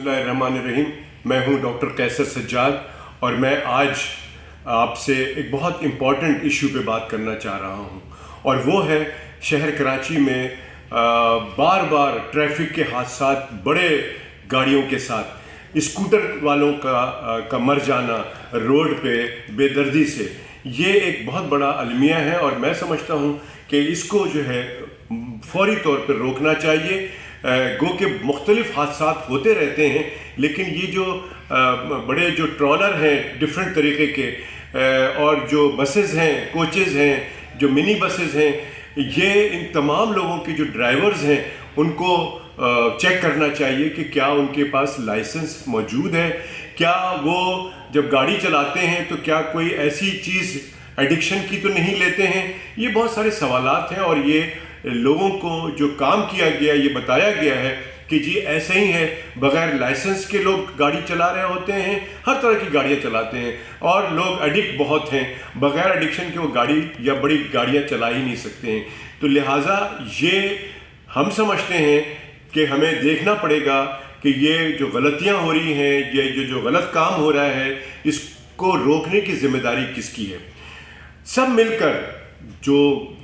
बिस्मिल्लाहिर्रहमानिर्रहीम। मैं हूं डॉक्टर कैसर सज्जाद और मैं आज आपसे एक बहुत इम्पॉर्टेंट इशू पे बात करना चाह रहा हूं, और वो है शहर कराची में बार बार ट्रैफिक के हादसात, बड़े गाड़ियों के साथ स्कूटर वालों का मर जाना रोड पे बेदर्दी से। ये एक बहुत बड़ा अलमिया है और मैं समझता हूँ कि इसको जो है फौरी तौर पर रोकना चाहिए। गो के मुख्तलिफ हादसात होते रहते हैं, लेकिन ये जो बड़े जो ट्रॉलर हैं डिफरेंट तरीके के और जो बसेस हैं, कोचेज़ हैं, जो मिनी बसेस हैं, ये इन तमाम लोगों के जो ड्राइवर्स हैं उनको चेक करना चाहिए कि क्या उनके पास लाइसेंस मौजूद है, क्या वो जब गाड़ी चलाते हैं तो क्या कोई ऐसी चीज़ एडिक्शन की तो नहीं लेते हैं। ये बहुत सारे सवालात हैं और ये लोगों को जो काम किया गया, ये बताया गया है कि जी ऐसे ही है, बग़ैर लाइसेंस के लोग गाड़ी चला रहे होते हैं, हर तरह की गाड़ियाँ चलाते हैं और लोग एडिक्ट बहुत हैं, बग़ैर एडिक्शन के वो गाड़ी या बड़ी गाड़ियाँ चला ही नहीं सकते हैं। तो लिहाजा ये हम समझते हैं कि हमें देखना पड़ेगा कि ये जो गलतियाँ हो रही हैं, ये जो गलत काम हो रहा है, इसको रोकने की जिम्मेदारी किसकी है। सब मिलकर, जो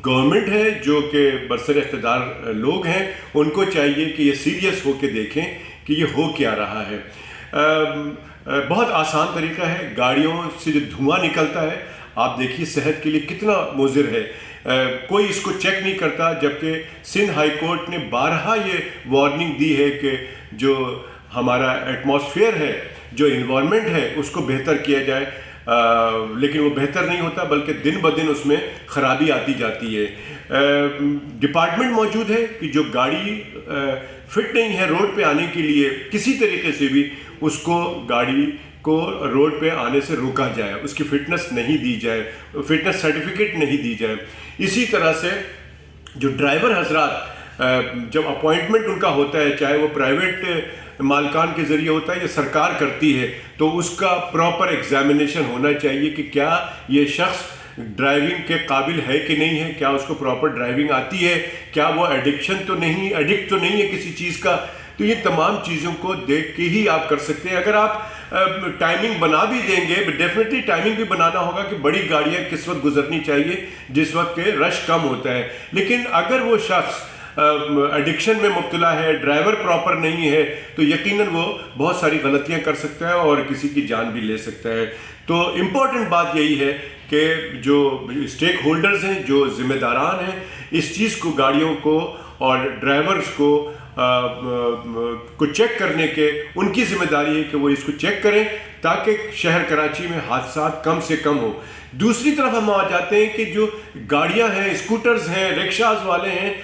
गवर्नमेंट है, जो कि बरसर इख्तिदार लोग हैं, उनको चाहिए कि ये सीरियस होकर देखें कि ये हो क्या रहा है। बहुत आसान तरीका है, गाड़ियों से जो धुआं निकलता है, आप देखिए सेहत के लिए कितना मुज़िर है। कोई इसको चेक नहीं करता, जबकि सिंध हाई कोर्ट ने बारहा ये वार्निंग दी है कि जो हमारा एटमॉस्फेयर है, जो इन्वायरमेंट है, उसको बेहतर किया जाए। लेकिन वो बेहतर नहीं होता, बल्कि दिन ब दिन उसमें ख़राबी आती जाती है। डिपार्टमेंट मौजूद है कि जो गाड़ी फिट नहीं है रोड पे आने के लिए, किसी तरीके से भी उसको गाड़ी को रोड पे आने से रोका जाए, उसकी फ़िटनेस नहीं दी जाए, फ़िटनेस सर्टिफिकेट नहीं दी जाए। इसी तरह से जो ड्राइवर हजरात जब अपॉइंटमेंट उनका होता है, चाहे वो प्राइवेट मालकान के ज़रिए होता है या सरकार करती है, तो उसका प्रॉपर एग्जामिनेशन होना चाहिए कि क्या ये शख्स ड्राइविंग के काबिल है कि नहीं है, क्या उसको प्रॉपर ड्राइविंग आती है, क्या वो एडिक्ट तो नहीं है किसी चीज़ का। तो ये तमाम चीज़ों को देख के ही आप कर सकते हैं। अगर आप टाइमिंग बना भी देंगे, डेफिनेटली टाइमिंग भी बनाना होगा कि बड़ी गाड़ियाँ किस वक्त गुजरनी चाहिए, जिस वक्त के रश कम होता है। लेकिन अगर वो शख्स एडिक्शन में मुब्तला है, ड्राइवर प्रॉपर नहीं है, तो यकीनन वो बहुत सारी गलतियां कर सकता है और किसी की जान भी ले सकता है। तो इम्पॉर्टेंट बात यही है कि जो स्टेक होल्डर्स हैं, जो ज़िम्मेदारान हैं, इस चीज़ को, गाड़ियों को और ड्राइवर्स को चेक करने के उनकी ज़िम्मेदारी है कि वो इसको चेक करें ताकि शहर कराची में हादसात कम से कम हो। दूसरी तरफ हम आ जाते हैं कि जो गाड़ियाँ हैं, स्कूटर्स हैं, रिक्शाज वाले हैं,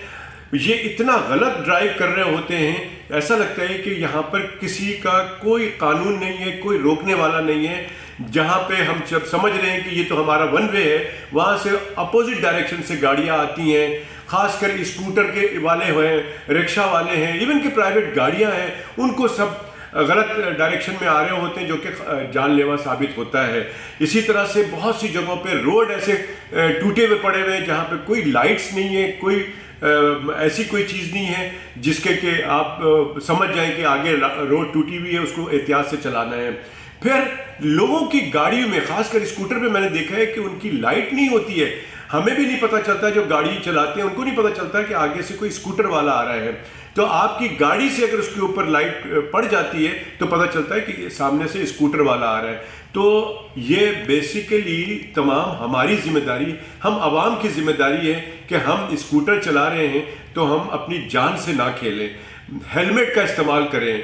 ये इतना गलत ड्राइव कर रहे होते हैं, ऐसा लगता है कि यहाँ पर किसी का कोई कानून नहीं है, कोई रोकने वाला नहीं है। जहाँ पे हम जब समझ रहे हैं कि ये तो हमारा वन वे है, वहाँ से अपोजिट डायरेक्शन से गाड़ियाँ आती हैं, ख़ासकर स्कूटर के वाले हैं, रिक्शा वाले हैं, इवन कि प्राइवेट गाड़ियाँ हैं, उनको सब गलत डायरेक्शन में आ रहे होते हैं, जो कि जानलेवा साबित होता है। इसी तरह से बहुत सी जगहों पे रोड ऐसे टूटे हुए पड़े हुए हैं जहाँ पे कोई लाइट्स नहीं है, कोई ऐसी कोई चीज़ नहीं है जिसके कि आप समझ जाएं कि आगे रोड टूटी हुई है, उसको एहतियात से चलाना है। फिर लोगों की गाड़ियों में, खासकर स्कूटर पे मैंने देखा है कि उनकी लाइट नहीं होती है। हमें भी नहीं पता चलता, जो गाड़ी चलाते हैं उनको नहीं पता चलता कि आगे से कोई स्कूटर वाला आ रहा है। तो आपकी गाड़ी से अगर उसके ऊपर लाइट पड़ जाती है तो पता चलता है कि सामने से स्कूटर वाला आ रहा है। तो ये बेसिकली तमाम हमारी जिम्मेदारी, हम आवाम की जिम्मेदारी है कि हम स्कूटर चला रहे हैं तो हम अपनी जान से ना खेलें, हेलमेट का इस्तेमाल करें।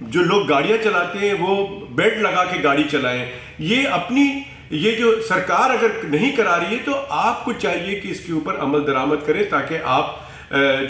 जो लोग गाड़ियाँ चलाते हैं वो बेल्ट लगा के गाड़ी चलाएं। ये जो सरकार अगर नहीं करा रही है तो आपको चाहिए कि इसके ऊपर अमल दरामद करें ताकि आप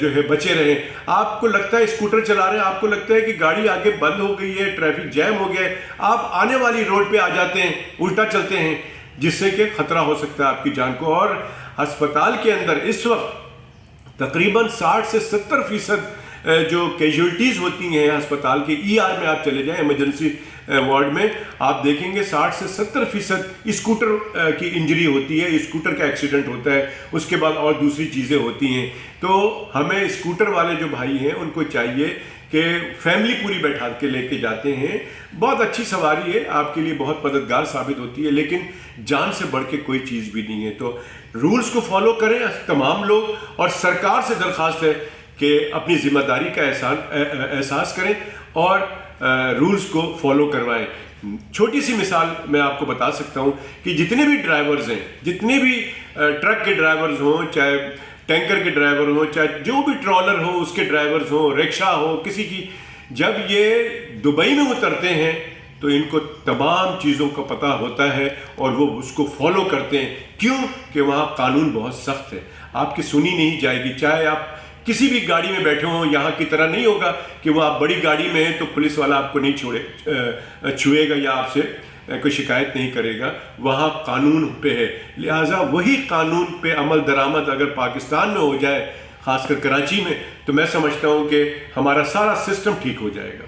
जो है बचे रहें। आपको लगता है स्कूटर चला रहे हैं, आपको लगता है कि गाड़ी आगे बंद हो गई है, ट्रैफिक जैम हो गया है, आप आने वाली रोड पे आ जाते हैं, उल्टा चलते हैं, जिससे कि खतरा हो सकता है आपकी जान को। और अस्पताल के अंदर इस वक्त तकरीबन 60 से 70% जो कैजुअल्टीज़ होती हैं अस्पताल के ER में आप चले जाएं, इमरजेंसी وارڈ میں آپ دیکھیں گے 60 سے 70% اسکوٹر کی انجری ہوتی ہے، اسکوٹر کا ایکسیڈنٹ ہوتا ہے، اس کے بعد اور دوسری چیزیں ہوتی ہیں۔ تو ہمیں اسکوٹر والے جو بھائی ہیں ان کو چاہیے کہ فیملی پوری بیٹھا کے لے کے جاتے ہیں، بہت اچھی سواری ہے، آپ کے لیے بہت مددگار ثابت ہوتی ہے، لیکن جان سے بڑھ کے کوئی چیز بھی نہیں ہے۔ تو رولز کو فالو کریں تمام لوگ، اور سرکار سے درخواست ہے کہ اپنی ذمہ داری کا احساس کریں اور رولز کو فالو کروائیں۔ چھوٹی سی مثال میں آپ کو بتا سکتا ہوں کہ جتنے بھی ڈرائیورز ہیں، جتنے بھی ٹرک کے ڈرائیورز ہوں، چاہے ٹینکر کے ڈرائیور ہوں، چاہے جو بھی ٹرالر ہو اس کے ڈرائیورز ہوں، رکشا ہو کسی کی، جب یہ دبئی میں اترتے ہیں تو ان کو تمام چیزوں کا پتہ ہوتا ہے اور وہ اس کو فالو کرتے ہیں۔ کیوں کہ وہاں قانون بہت سخت ہے، آپ کی سنی نہیں جائے گی، چاہے آپ کسی بھی گاڑی میں بیٹھے ہوں۔ یہاں کی طرح نہیں ہوگا کہ وہ آپ بڑی گاڑی میں ہیں تو پولیس والا آپ کو نہیں چھوئے گا یا آپ سے کوئی شکایت نہیں کرے گا، وہاں قانون پہ ہے۔ لہٰذا وہی قانون پہ عمل درآمد اگر پاکستان میں ہو جائے، خاص کر کراچی میں، تو میں سمجھتا ہوں کہ ہمارا سارا سسٹم ٹھیک ہو جائے گا۔